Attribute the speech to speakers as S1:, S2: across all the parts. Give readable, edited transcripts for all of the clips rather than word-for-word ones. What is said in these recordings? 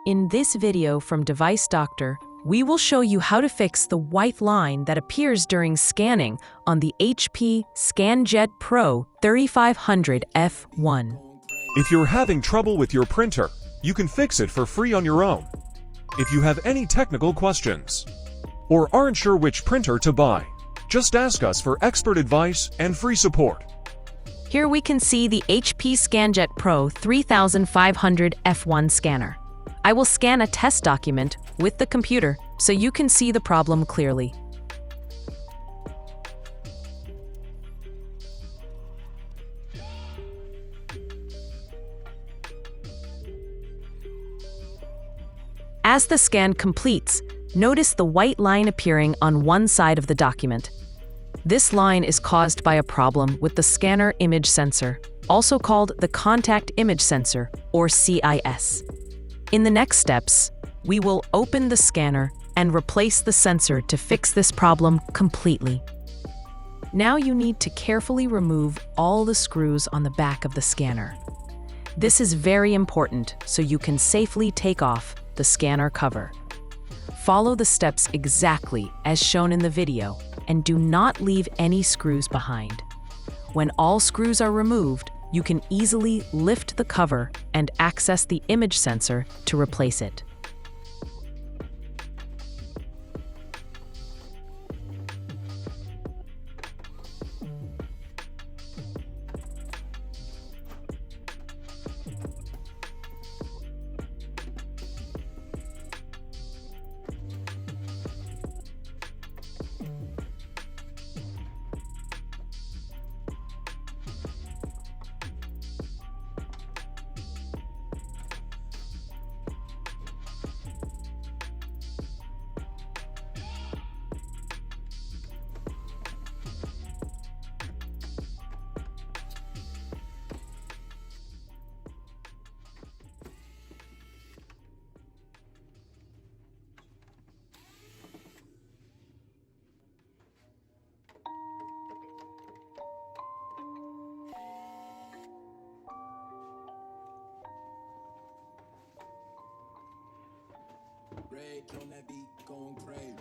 S1: In this video from Device Doctor, we will show you how to fix the white line that appears during scanning on the HP ScanJet Pro 3500 F1.
S2: If you're having trouble with your printer, you can fix it for free on your own. If you have any technical questions or aren't sure which printer to buy, just ask us for expert advice and free support.
S1: Here we can see the HP ScanJet Pro 3500 F1 scanner. I will scan a test document with the computer so you can see the problem clearly. As the scan completes, notice the white line appearing on one side of the document. This line is caused by a problem with the scanner image sensor, also called the contact image sensor, or CIS. In the next steps, we will open the scanner and replace the sensor to fix this problem completely. Now you need to carefully remove all the screws on the back of the scanner. This is very important so you can safely take off the scanner cover. Follow the steps exactly as shown in the video and do not leave any screws behind. When all screws are removed, you can easily lift the cover and access the image sensor to replace it.
S3: Rage on that beat, going crazy.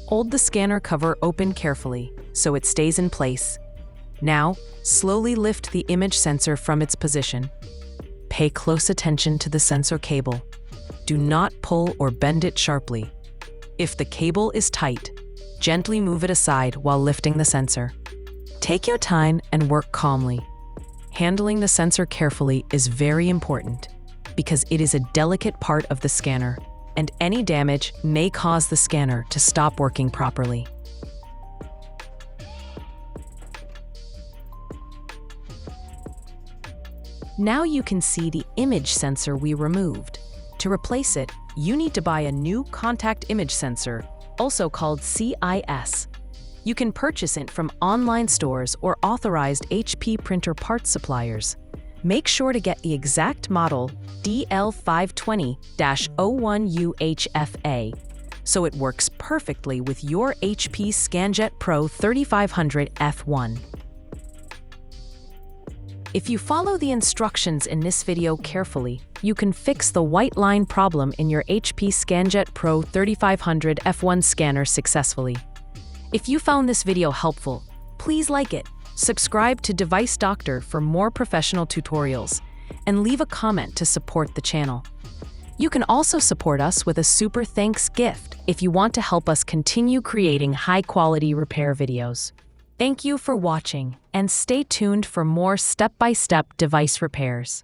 S1: Hold the scanner cover open carefully so it stays in place. Now, slowly lift the image sensor from its position. Pay close attention to the sensor cable. Do not pull or bend it sharply. If the cable is tight, gently move it aside while lifting the sensor. Take your time and work calmly. Handling the sensor carefully is very important because it is a delicate part of the scanner, and any damage may cause the scanner to stop working properly. Now you can see the image sensor we removed. To replace it, you need to buy a new contact image sensor, also called CIS. You can purchase it from online stores or authorized HP printer parts suppliers. Make sure to get the exact model DL520-01UHFA so it works perfectly with your HP ScanJet Pro 3500 F1. If you follow the instructions in this video carefully, you can fix the white line problem in your HP ScanJet Pro 3500 F1 scanner successfully. If you found this video helpful, please like it. Subscribe to Device Doctor for more professional tutorials, and leave a comment to support the channel. You can also support us with a super thanks gift if you want to help us continue creating high-quality repair videos. Thank you for watching, and stay tuned for more step-by-step device repairs.